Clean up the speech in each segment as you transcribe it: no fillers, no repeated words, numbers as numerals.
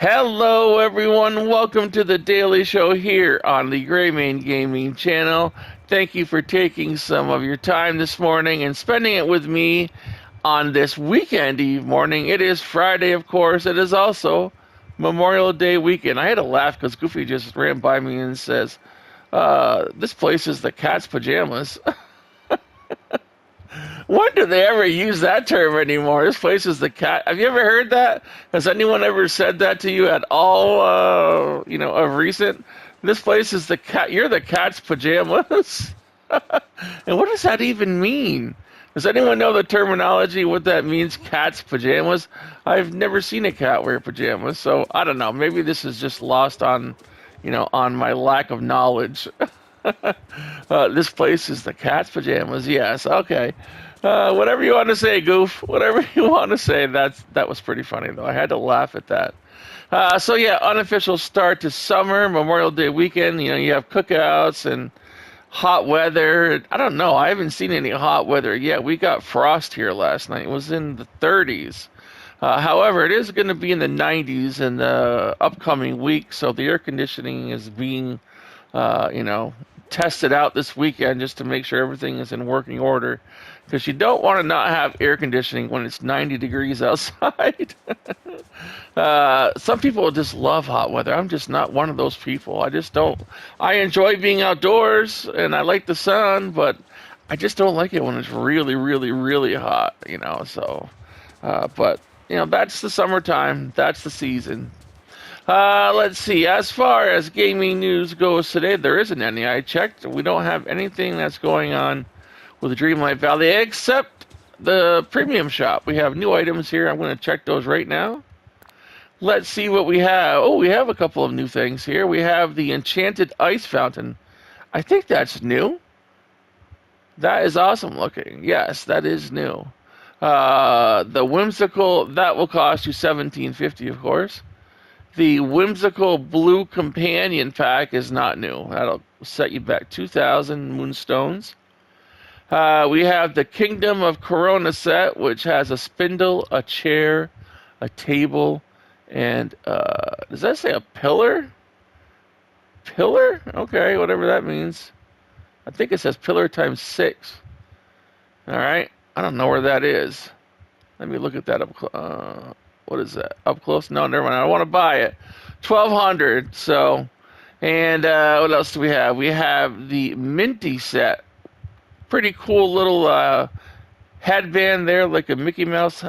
Hello, everyone. Welcome to the Daily Show here on the Greymane Gaming channel. Thank you for taking some of your time this morning and spending it with me on this weekend eve morning. It is Friday, of course. It is also Memorial Day weekend. I had to laugh because Goofy just ran by me and says, this place is the cat's pajamas. When do they ever use that term anymore? This place is the cat. Have you ever heard that? Has anyone ever said that to you at all, of recent? This place is the cat. You're the cat's pajamas. And what does that even mean? Does anyone know the terminology, what that means, cat's pajamas? I've never seen a cat wear pajamas, so I don't know. Maybe this is just lost on my lack of knowledge. This place is the cat's pajamas. Yes, okay. Whatever you want to say, Goof. Whatever you want to say. That was pretty funny, though. I had to laugh at that. So yeah, unofficial start to summer, Memorial Day weekend. You have cookouts and hot weather. I don't know. I haven't seen any hot weather yet. We got frost here last night. It was in the 30s. However, it is going to be in the 90s in the upcoming week. So the air conditioning is being, tested out this weekend just to make sure everything is in working order, because you don't want to not have air conditioning when it's 90 degrees outside. Some people just love hot weather. I'm just not one of those people. I just don't. I enjoy being outdoors and I like the sun, but I just don't like it when it's really, really, really hot. But that's the summertime. That's the season. Let's see. As far as gaming news goes today, there isn't any. I checked. We don't have anything that's going on with the Dreamlight Valley except the premium shop. We have new items here. I'm going to check those right now. Let's see what we have. Oh, we have a couple of new things here. We have the Enchanted Ice Fountain. I think that's new. That is awesome looking. Yes, that is new. The Whimsical, that will cost you $17.50, of course. The Whimsical Blue Companion Pack is not new. That'll set you back 2,000 moonstones. We have the Kingdom of Corona set, which has a spindle, a chair, a table, and does that say a pillar? Pillar? Okay, whatever that means. I think it says pillar times 6. All right. I don't know where that is. Let me look at that up. What is that? Up close? No, never mind. I want to buy it. 1,200. So, and what else do we have? We have the Minty set. Pretty cool little headband there, like a Mickey Mouse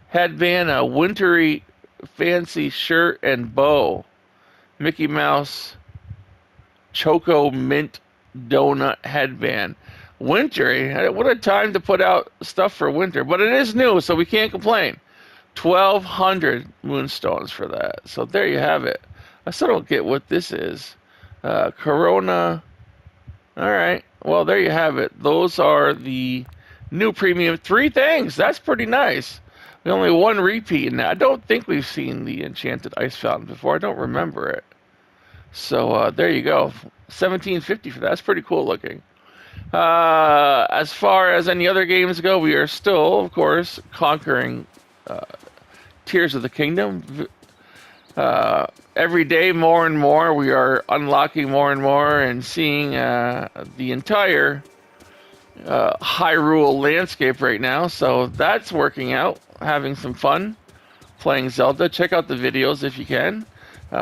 headband. A wintry, fancy shirt and bow. Mickey Mouse Choco Mint Donut headband. Wintry. What a time to put out stuff for winter. But it is new, so we can't complain. 1,200 moonstones for that. So there you have it. I still don't get what this is. Corona. All right. Well, there you have it. Those are the new premium 3 things. That's pretty nice. Only one repeat in that. I don't think we've seen the Enchanted Ice Fountain before. I don't remember it. So there you go. $17.50 for that. That's pretty cool looking. As far as any other games go, we are still, of course, conquering Tears of the Kingdom. Every day, more and more, we are unlocking more and more and seeing the entire Hyrule landscape right now. So that's working out, having some fun playing Zelda. Check out the videos if you can.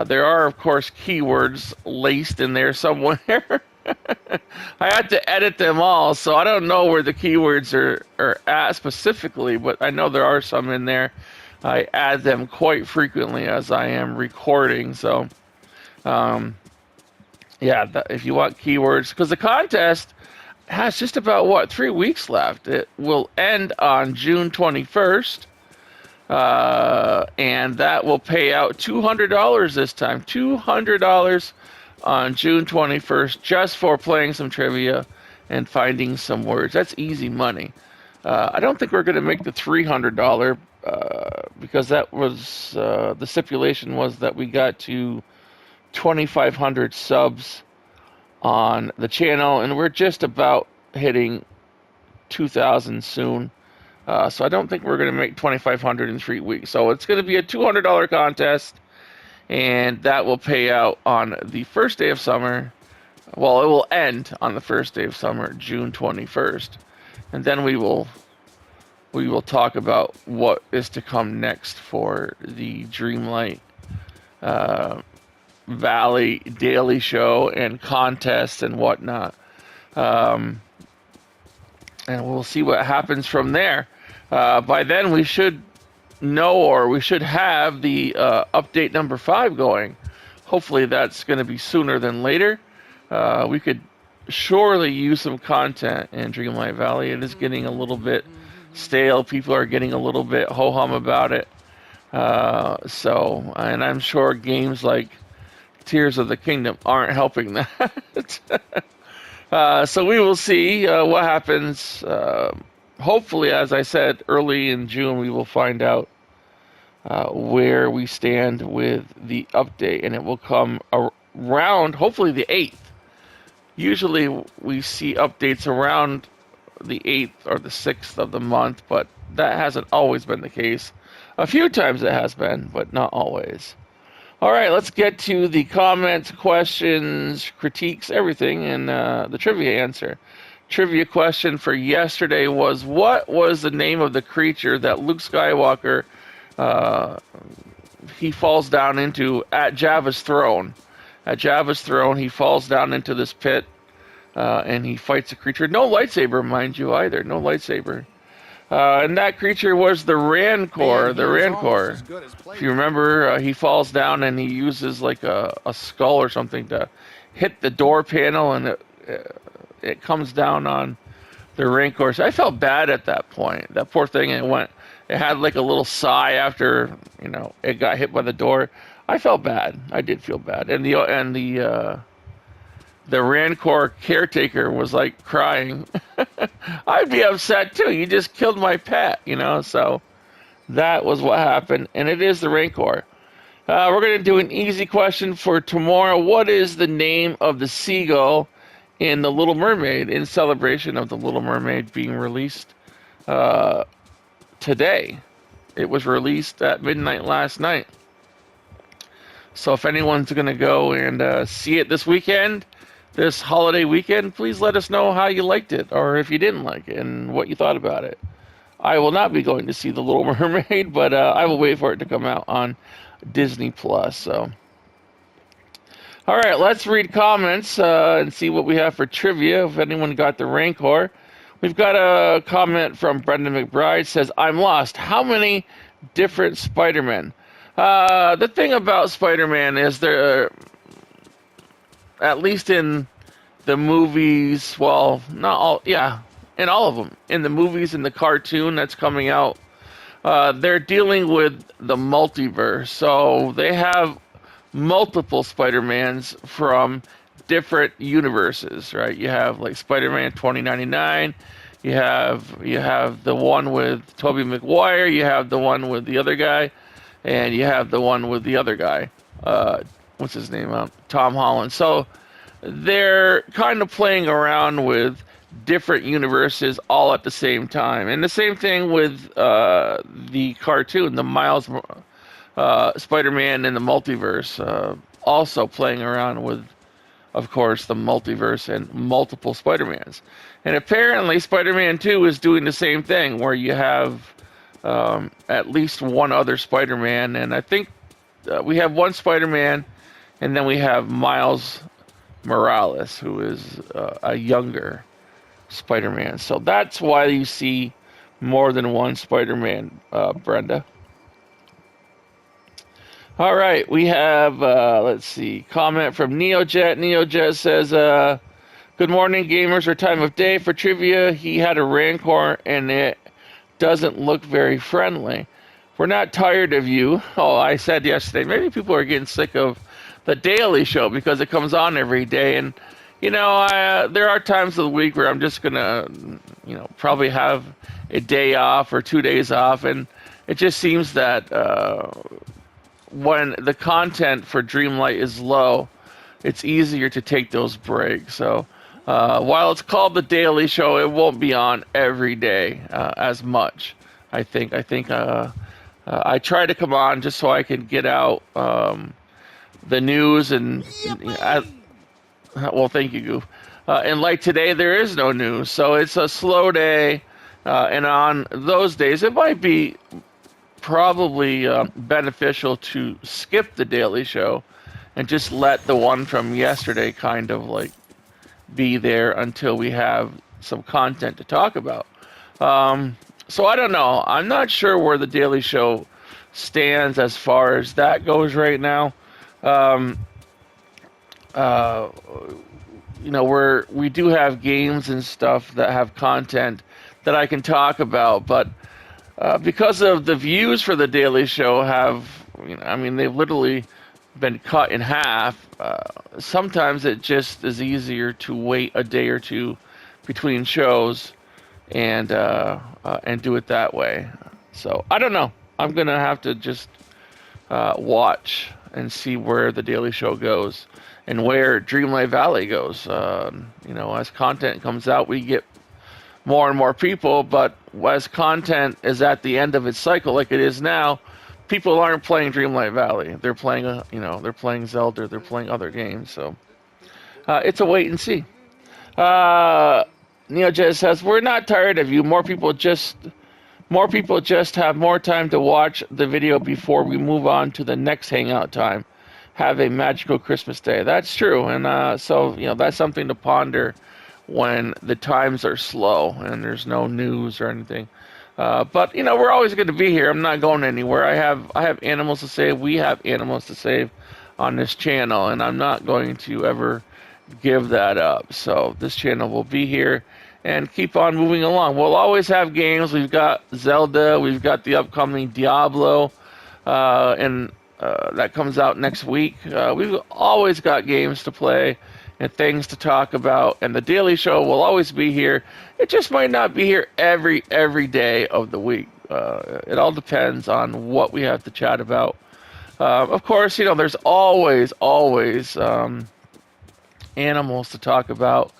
There are, of course, keywords laced in there somewhere. I had to edit them all, so I don't know where the keywords are at specifically, but I know there are some in there. I add them quite frequently as I am recording, so if you want keywords, because the contest has just about 3 weeks left. It will end on June 21st, and that will pay out $200 this time. $200 on June 21st, just for playing some trivia and finding some words. That's easy money. I don't think we're going to make the $300 because that was the stipulation was that we got to 2,500 subs on the channel, and we're just about hitting 2,000 soon. So I don't think we're going to make 2,500 in 3 weeks. So it's going to be a $200 contest, and that will pay out on the first day of summer. Well, it will end on the first day of summer, June 21st, and then we will talk about what is to come next for the Dreamlight Valley Daily Show and contests and whatnot. And we'll see what happens from there. By then, we should know, or we should have the update number 5 going. Hopefully, that's going to be sooner than later. We could surely use some content in Dreamlight Valley. It is getting a little bit stale. People are getting a little bit ho-hum about it. And I'm sure games like Tears of the Kingdom aren't helping that. So we will see what happens. Hopefully, as I said, early in June, we will find out where we stand with the update, and it will come around, hopefully, the 8th. Usually, we see updates around the 8th or the 6th of the month, but that hasn't always been the case. A few times it has been, but not always. All right, let's get to the comments, questions, critiques, everything, and the trivia answer. Trivia question for yesterday was, what was the name of the creature that Luke Skywalker, he falls down into at Jabba's throne? At Jabba's throne, he falls down into this pit, and he fights a creature. No lightsaber, mind you, either. No lightsaber. And that creature was the Rancor. The Rancor. If you remember, he falls down and he uses like a skull or something to hit the door panel, and it comes down on the Rancor. So I felt bad at that point. That poor thing. It had like a little sigh after it got hit by the door. I felt bad. I did feel bad. And the Rancor caretaker was like crying. I'd be upset too. You just killed my pet, So that was what happened. And it is the Rancor. We're going to do an easy question for tomorrow. What is the name of the seagull in The Little Mermaid, in celebration of The Little Mermaid being released today? It was released at midnight last night. So if anyone's going to go and see it this weekend, this holiday weekend, please let us know how you liked it, or if you didn't like it and what you thought about it. I will not be going to see The Little Mermaid, but I will wait for it to come out on Disney Plus. So, all right, let's read comments and see what we have for trivia. If anyone got the Rancor, we've got a comment from Brenda McBride. Says, "I'm lost. How many different Spider-Men?" The thing about Spider-Man is there, at least in the movies, well, not all, yeah, in all of them, in the movies, in the cartoon that's coming out, they're dealing with the multiverse. So they have multiple Spider-Mans from different universes, right? You have like Spider-Man 2099, you have the one with Tobey Maguire, you have the one with the other guy, and you have the one with the other guy. What's his name? Tom Holland. So they're kind of playing around with different universes all at the same time. And the same thing with the cartoon, the Miles Spider-Man in the multiverse, also playing around with, of course, the multiverse and multiple Spider-Mans. And apparently Spider-Man 2 is doing the same thing, where you have at least one other Spider-Man. And I think we have one Spider-Man, and then we have Miles Morales, who is a younger Spider-Man. So that's why you see more than one Spider-Man, Brenda. All right, we have, let's see, comment from Neojet. Neojet says, "Good morning, gamers, or time of day. For trivia, he had a Rancor, and it doesn't look very friendly. We're not tired of you." Oh, I said yesterday, maybe people are getting sick of the Daily Show because it comes on every day. And, there are times of the week where I'm just going to, probably have a day off or 2 days off. And it just seems that when the content for Dreamlight is low, it's easier to take those breaks. So while it's called the Daily Show, it won't be on every day as much. I think I try to come on just so I can get out the news and Yippee! well, thank you, Goof. And like today, there is no news, so it's a slow day. And on those days, it might be probably beneficial to skip the Daily Show and just let the one from yesterday kind of like be there until we have some content to talk about. So I don't know. I'm not sure where the Daily Show stands as far as that goes right now. Um, uh, we do have games and stuff that have content that I can talk about, but because of the views for the Daily Show they've literally been cut in half. Sometimes it just is easier to wait a day or two between shows and do it that way. So I don't know. I'm gonna have to just watch and see where the Daily Show goes and where Dreamlight Valley goes. As content comes out, we get more and more people, but as content is at the end of its cycle, like it is now, people aren't playing Dreamlight Valley. They're playing, they're playing Zelda. They're playing other games. So it's a wait and see. Neojet says we're not tired of you. More people just have more time to watch the video before we move on to the next hangout time. Have a magical Christmas day. That's true, and so that's something to ponder when the times are slow and there's no news or anything. But we're always going to be here. I'm not going anywhere. I have animals to save. We have animals to save on this channel, and I'm not going to ever give that up. So this channel will be here and keep on moving along. We'll always have games. We've got Zelda. We've got the upcoming Diablo, and that comes out next week. We've always got games to play and things to talk about, and the Daily Show will always be here. It just might not be here every day of the week. It all depends on what we have to chat about. Of course, there's always animals to talk about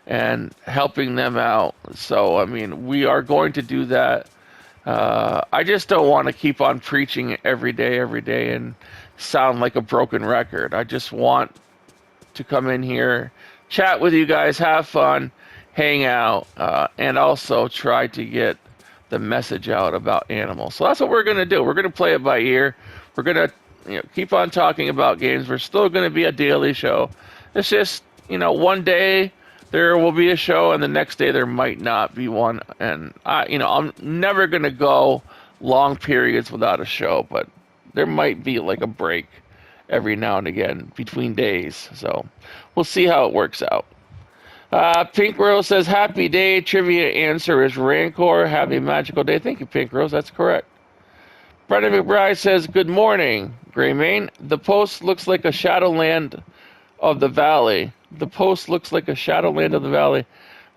and helping them out. So, we are going to do that. I just don't want to keep on preaching every day and sound like a broken record. I just want to come in here, chat with you guys, have fun, hang out, and also try to get the message out about animals. So that's what we're going to do. We're going to play it by ear. We're going to keep on talking about games. We're still going to be a Daily Show. It's just, one day there will be a show and the next day there might not be one. And I'm never going to go long periods without a show, but there might be like a break every now and again between days. So we'll see how it works out. Pink Rose says, happy day. Trivia answer is Rancor. Have a magical day. Thank you, Pink Rose. That's correct. Brenda McBride says, good morning, Greymane. The post looks like a Shadowland of the Valley. The post looks like a Shadowland of the Valley.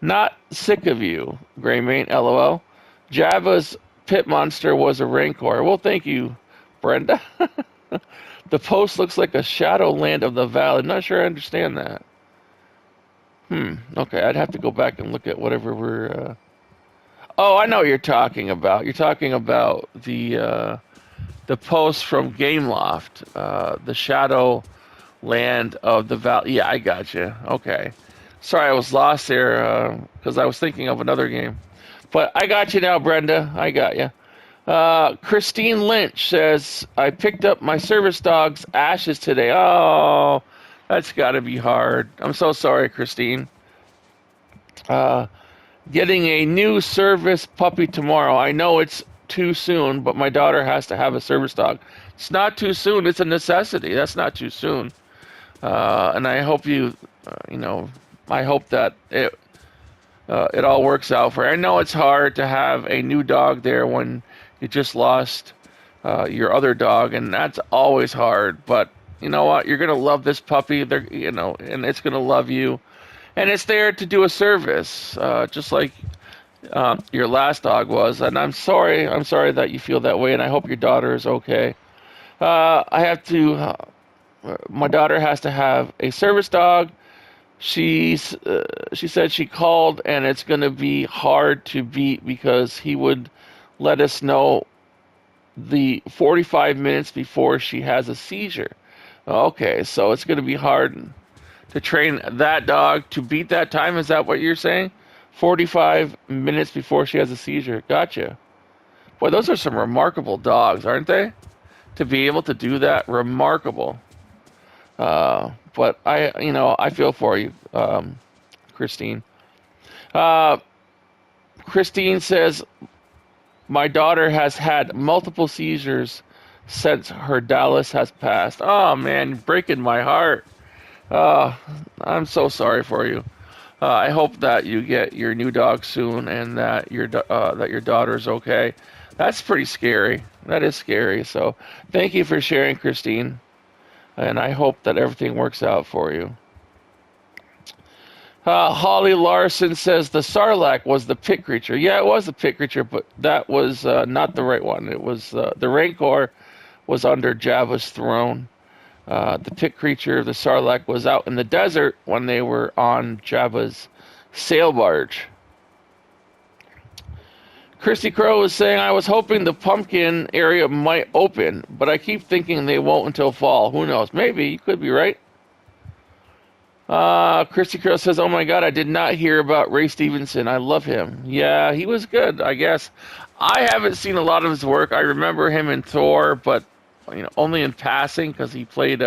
Not sick of you, Greymane, LOL. Java's pit monster was a Rancor. Well, thank you, Brenda. The post looks like a Shadowland of the Valley. I'm not sure I understand that. Okay, I'd have to go back and look at whatever we're... Oh, I know what you're talking about. You're talking about the post from Gameloft. The Shadowland of the Valley. Yeah, I got you. Okay. Sorry, I was lost there because I was thinking of another game. But I got you now, Brenda. I got you. Christine Lynch says, I picked up my service dog's ashes today. Oh, that's got to be hard. I'm so sorry, Christine. Getting a new service puppy tomorrow. I know it's too soon, but my daughter has to have a service dog. It's not too soon. It's a necessity. That's not too soon. And I hope I hope that it all works out for her. I know it's hard to have a new dog there when you just lost your other dog, and that's always hard. But you know what? You're gonna love this puppy. And it's gonna love you, and it's there to do a service, just like your last dog was. And I'm sorry that you feel that way, and I hope your daughter is okay. My daughter has to have a service dog. She said she called, and it's going to be hard to beat because he would let us know the 45 minutes before she has a seizure. Okay, so it's going to be hard to train that dog to beat that time. Is that what you're saying? 45 minutes before she has a seizure. Gotcha. Boy, those are some remarkable dogs, aren't they? To be able to do that, remarkable. But I feel for you, Christine. Uh, Christine says, my daughter has had multiple seizures since her Dallas has passed. Oh man, breaking my heart. Uh, I'm so sorry for you. I hope that you get your new dog soon and that your daughter's okay. That's pretty scary. That is scary. So thank you for sharing, Christine. And I hope that everything works out for you. Holly Larson says the Sarlacc was the pit creature. Yeah, it was the pit creature, but that was not the right one. It was the Rancor was under Jabba's throne. The pit creature, the Sarlacc, was out in the desert when they were on Jabba's sail barge. Kristy Crow is saying, I was hoping the pumpkin area might open, but I keep thinking they won't until fall. Who knows? Maybe. You could be right. Kristy Crow says, oh my god, I did not hear about Ray Stevenson. I love him. Yeah, he was good, I guess. I haven't seen a lot of his work. I remember him in Thor, but only in passing because he played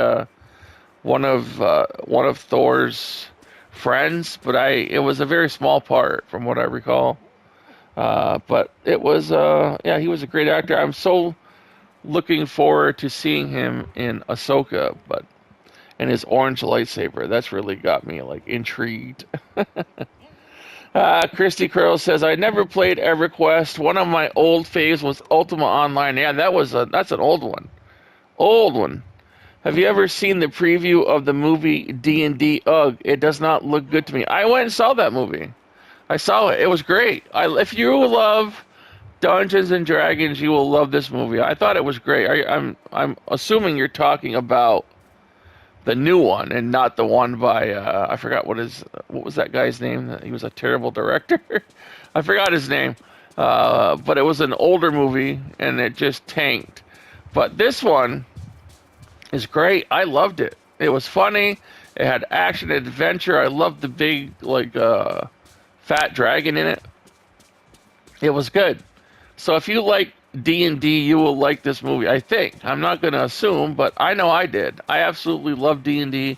one of Thor's friends. But it was a very small part from what I recall. But it was he was a great actor. I'm so looking forward to seeing him in Ahsoka, and his orange lightsaber. That's really got me intrigued. Kristy Crow says, I never played EverQuest. One of my old faves was Ultima Online. Yeah, that's an old one. Old one. Have you ever seen the preview of the movie D&D? Ugh, it does not look good to me. I went and saw that movie. I saw it. It was great. If you love Dungeons and Dragons, you will love this movie. I thought it was great. I'm assuming you're talking about the new one and not the one by I forgot what was that guy's name? He was a terrible director. I forgot his name. But it was an older movie and it just tanked. But this one is great. I loved it. It was funny. It had action and adventure. I loved the big fat dragon in it. It was good. So if you like D&D, you will like this movie, I think. I'm not going to assume, but I know I did. I absolutely loved D&D,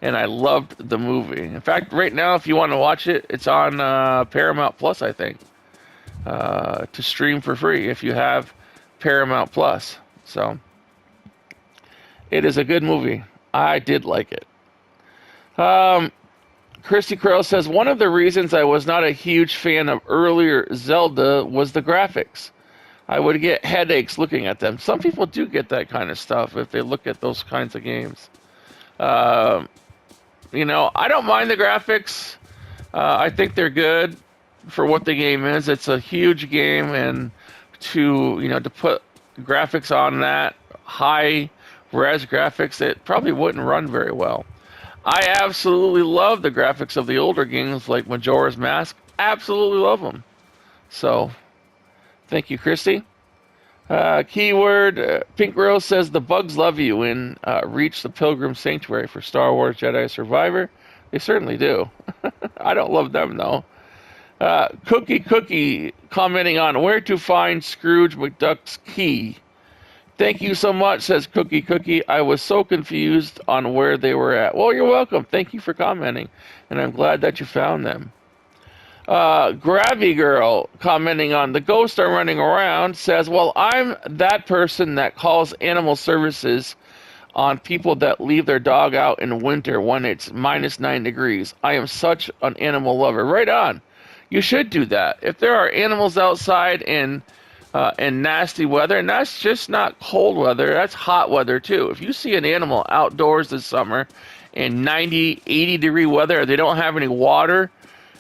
and I loved the movie. In fact, right now, if you want to watch it, it's on Paramount Plus, I think, to stream for free if you have Paramount Plus. So it is a good movie. I did like it. Kristy Crow says, one of the reasons I was not a huge fan of earlier Zelda was the graphics. I would get headaches looking at them. Some people do get that kind of stuff if they look at those kinds of games. I don't mind the graphics. I think they're good for what the game is. It's a huge game, and to put graphics on that, high res graphics, it probably wouldn't run very well. I absolutely love the graphics of the older games like Majora's Mask. Absolutely love them. So, thank you, Kristy. Keyword, Pink Rose says, the bugs love you in Reach the Pilgrim Sanctuary for Star Wars Jedi Survivor. They certainly do. I don't love them, though. Cookie commenting on where to find Scrooge McDuck's key. Thank you so much, says Cookie. I was so confused on where they were at. Well, you're welcome. Thank you for commenting, and I'm glad that you found them. Grabby Girl, commenting on the ghosts are running around, says, well, I'm that person that calls animal services on people that leave their dog out in winter when it's -9 degrees. I am such an animal lover. Right on. You should do that. If there are animals outside in nasty weather, and that's just not cold weather, that's hot weather too. If you see an animal outdoors this summer in 90, 80 degree weather, they don't have any water,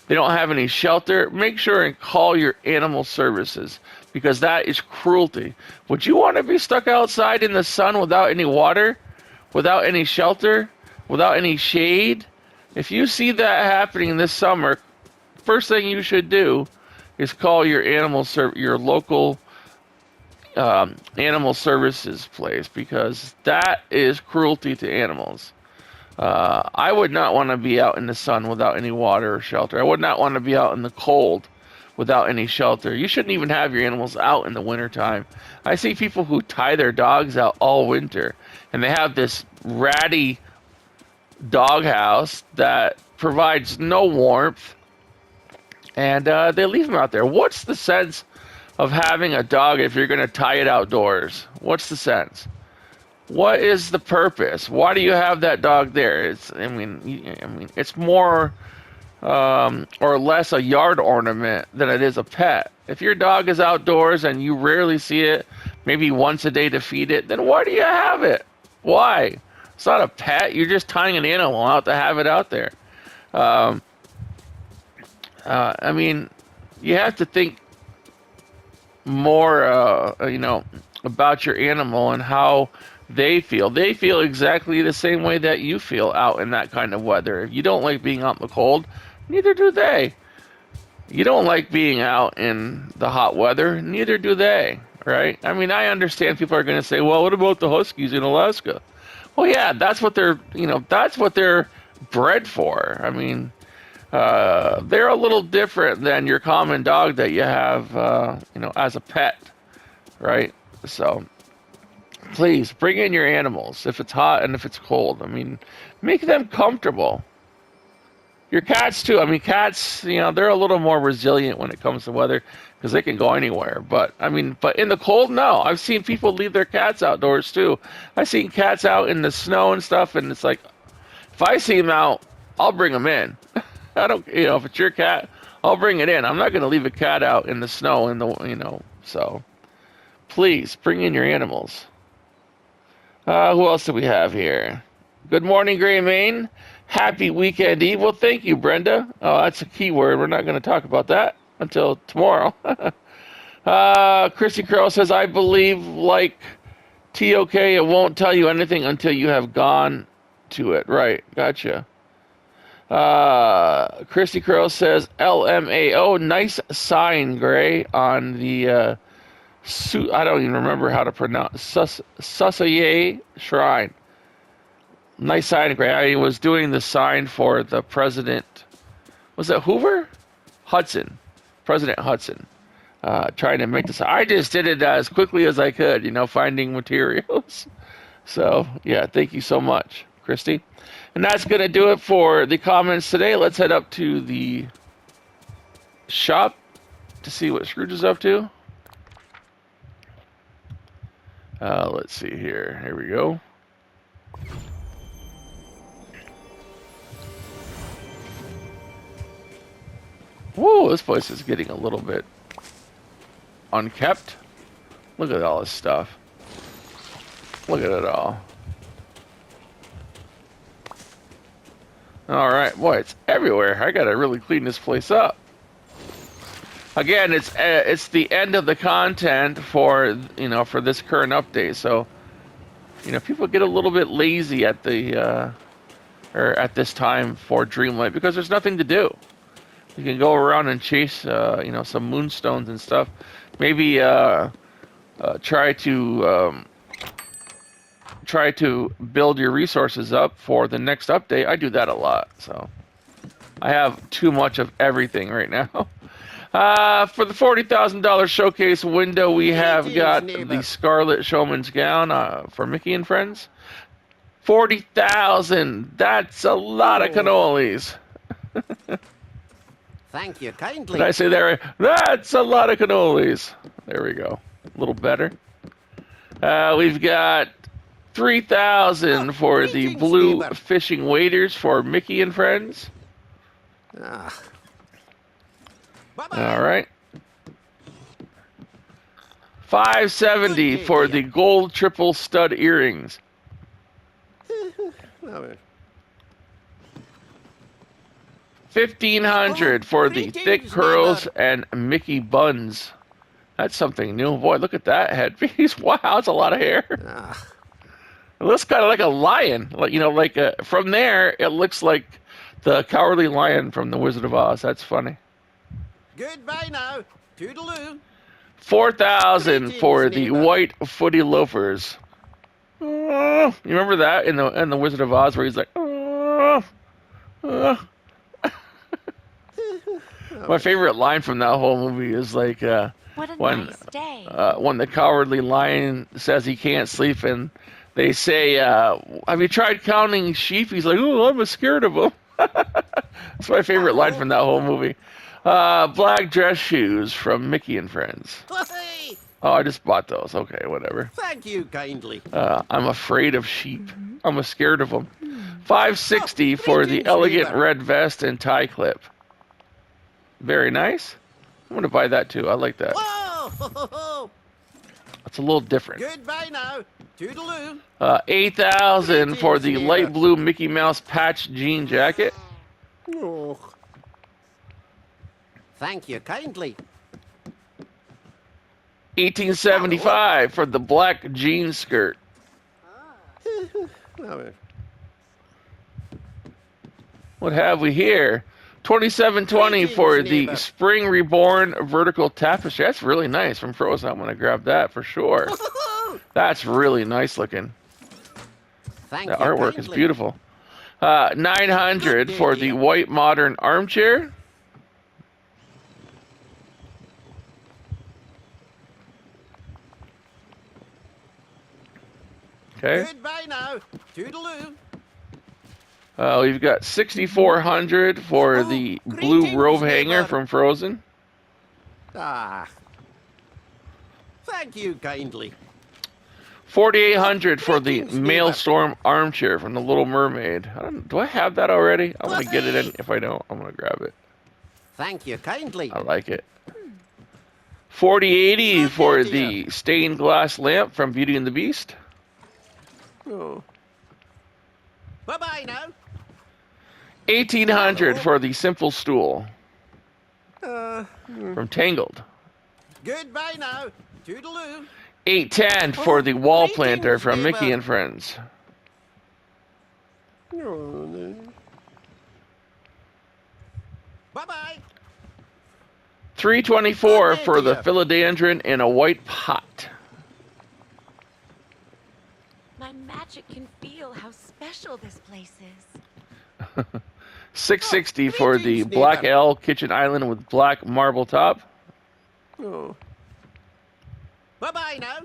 they don't have any shelter, make sure and call your animal services, because that is cruelty. Would you want to be stuck outside in the sun without any water, without any shelter, without any shade? If you see that happening this summer, first thing you should do is call your your local animal services place, because that is cruelty to animals. I would not want to be out in the sun without any water or shelter. I would not want to be out in the cold without any shelter. You shouldn't even have your animals out in the wintertime. I see people who tie their dogs out all winter, and they have this ratty doghouse that provides no warmth, and they leave them out there. What's the sense of having a dog if you're going to tie it outdoors? What's the sense? What is the purpose? Why do you have that dog there? I mean, it's more or less a yard ornament than it is a pet. If your dog is outdoors and you rarely see it, maybe once a day to feed it, then why do you have it? Why? It's not a pet. You're just tying an animal out to have it out there. I mean, you have to think more, about your animal and how they feel. They feel exactly the same way that you feel out in that kind of weather. If you don't like being out in the cold, neither do they. You don't like being out in the hot weather, neither do they, right? I mean, I understand people are going to say, well, what about the Huskies in Alaska? Well, yeah, that's what they're bred for. I mean, they're a little different than your common dog that you have, as a pet, right? So please bring in your animals if it's hot and if it's cold. I mean, make them comfortable. Your cats too. I mean, cats, they're a little more resilient when it comes to weather because they can go anywhere. But in the cold, no. I've seen people leave their cats outdoors too. I've seen cats out in the snow and stuff, and it's like, if I see them out, I'll bring them in. I don't, if it's your cat, I'll bring it in. I'm not going to leave a cat out in the snow so please bring in your animals. Who else do we have here? Good morning, Gray Maine. Happy weekend eve. Well, thank you, Brenda. Oh, that's a key word. We're not going to talk about that until tomorrow. Kristy Crow says, I believe, like TOK, it won't tell you anything until you have gone to it. Right. Gotcha. Kristy Crow says, LMAO, nice sign, Gray, on the I don't even remember how to pronounce Susaye Shrine. Nice sign, Gray. I was doing the sign for the president. Was it Hoover? Hudson. President Hudson. Trying to make this. I just did it as quickly as I could, finding materials. So, yeah, thank you so much, Kristy. And that's going to do it for the comments today. Let's head up to the shop to see what Scrooge is up to. Let's see here. Here we go. Whoa, this place is getting a little bit unkept. Look at all this stuff. Look at it all. All right, boy, it's everywhere. I gotta really clean this place up. Again, it's the end of the content for this current update. So, people get a little bit lazy at at this time for Dreamlight because there's nothing to do. You can go around and chase some moonstones and stuff. Maybe try to build your resources up for the next update. I do that a lot, so I have too much of everything right now. For the $40,000 showcase window, we have got the Scarlet Showman's Gown for Mickey and Friends. 40,000. That's a lot of cannolis. Thank you kindly. Did I say that right? That's a lot of cannolis. There we go. A little better. We've got 3,000 for the blue fishing waders for Mickey and Friends. All right. 570 for the gold triple stud earrings. 1,500 for the thick curls and Mickey buns. That's something new. Boy, look at that headpiece. Wow, that's a lot of hair. It looks kind of like a lion. From there, it looks like the Cowardly Lion from The Wizard of Oz. That's funny. Goodbye now. Toodaloo. 4,000 Greetings, for the neighbor. white footy loafers. You remember that in the Wizard of Oz where he's like, My favorite line from that whole movie is like What a when nice day. when the cowardly lion says he can't sleep and they say, "Have you tried counting sheep?" He's like, "Oh, I'm scared of them." That's my favorite line from that whole movie. Black dress shoes from Mickey and Friends. Hey, Oh, I just bought those. Okay, whatever. thank you kindly. I'm afraid of sheep. I'm scared of them. 560 for the greetings, elegant neighbor. red vest and tie clip. Very nice. I'm gonna buy that too. I like that. Whoa! Ho, ho, ho. It's a little different. Goodbye now. Toodaloo. 8,000 for the Greetings, light neighbor. blue Mickey Mouse patch jean jacket. Oh. Thank you kindly. 1875 for the black jean skirt. What have we here? 2720 for Greetings, the neighbor. spring reborn vertical tapestry. That's really nice from Frozen. I'm gonna grab that for sure. That's really nice looking. Thank The you artwork is kindly. beautiful. 900 Good for day, the dear. white modern armchair. Okay. Goodbye now. Toodaloo. We've got 6,400 for Oh, the blue greetings, robe hanger neighbor. from Frozen. Ah. Thank you kindly. 4,800 for the Greetings, neighbor. Maelstrom armchair from the Little Mermaid. Do I have that already? I'm gonna get it in. If I don't, I'm gonna grab it. Thank you kindly. I like it. 4080 Good for idea. the stained glass lamp from Beauty and the Beast. Oh. Bye-bye now. 1,800 Hello. for the simple stool from Tangled. Goodbye now. Toodaloo. 810 for the wall greetings, planter from neighbor. Mickey and Friends. Bye-bye. 324 Good for the idea. philodendron in a white pot. My magic can feel how special this place is. 660 for the greetings, Black neighbor. L kitchen island with black marble top. Bye-bye now.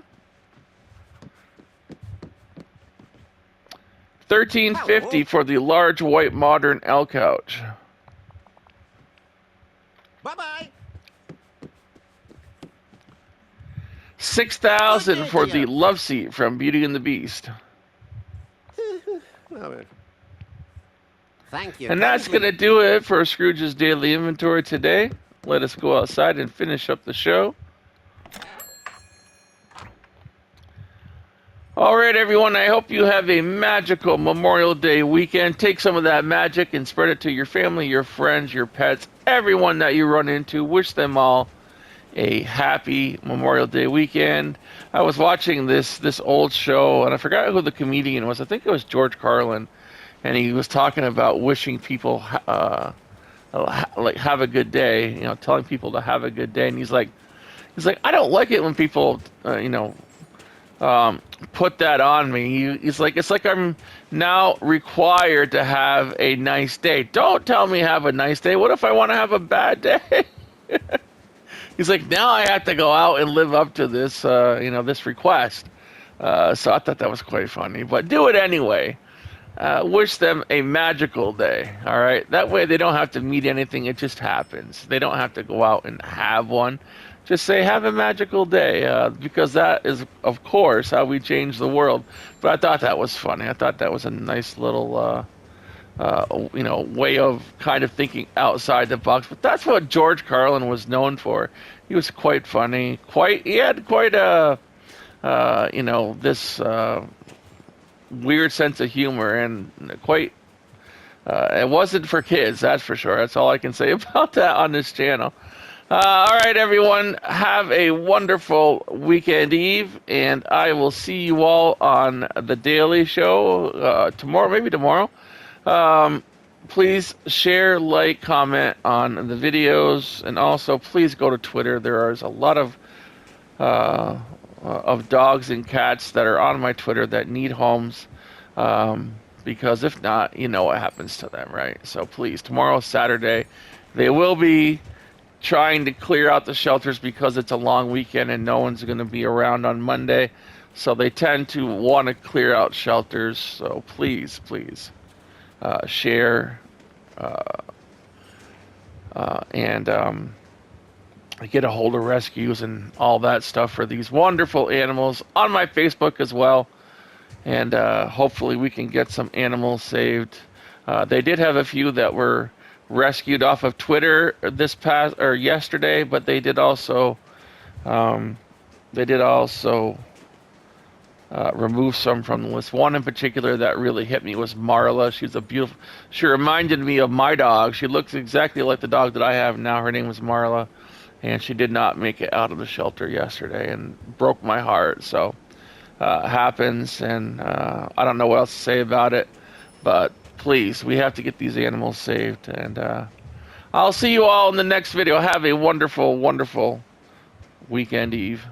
1350 Hello. for the large white modern L couch. Bye-bye. 6,000 Good for the idea. love seat from Beauty and the Beast. Thank you And that's kindly. going to do it for Scrooge's Daily Inventory today. Let us go outside and finish up the show. All right, everyone, I hope you have a magical Memorial Day weekend. Take some of that magic and spread it to your family, your friends, your pets, everyone that you run into. Wish them all a happy Memorial Day weekend. I was watching this old show, and I forgot who the comedian was. I think it was George Carlin, and he was talking about wishing people like have a good day. You know, telling people to have a good day. And he's like, I don't like it when people put that on me. He's like, it's like I'm now required to have a nice day. Don't tell me have a nice day. What if I want to have a bad day? He's like, now I have to go out and live up to this, this request. So I thought that was quite funny, but do it anyway. Wish them a magical day. All right. That way they don't have to meet anything. It just happens. They don't have to go out and have one. Just say, have a magical day, because that is, of course, how we change the world. But I thought that was funny. I thought that was a nice little, way of kind of thinking outside the box. But that's what George Carlin was known for. He was quite funny. He had quite a, this weird sense of humor, and quite. It wasn't for kids, that's for sure. That's all I can say about that on this channel. All right, everyone, have a wonderful weekend eve, and I will see you all on The Daily Show tomorrow, maybe tomorrow. Please share, like, comment on the videos, and also please go to Twitter. There is a lot of of dogs and cats that are on my Twitter that need homes. Because if not, you know what happens to them, right? So please, tomorrow's Saturday. They will be trying to clear out the shelters because it's a long weekend and no one's going to be around on Monday. So they tend to want to clear out shelters. So please, please, share and get a hold of rescues and all that stuff for these wonderful animals on my Facebook as well. And hopefully we can get some animals saved. They did have a few that were rescued off of Twitter yesterday, but they did also remove some from the list. One in particular that really hit me was Marla. She reminded me of my dog. She looks exactly like the dog that I have now. Her name was Marla, and she did not make it out of the shelter yesterday and broke my heart. So happens, and I don't know what else to say about it, but please, we have to get these animals saved. And I'll see you all in the next video. Have a wonderful, wonderful weekend eve.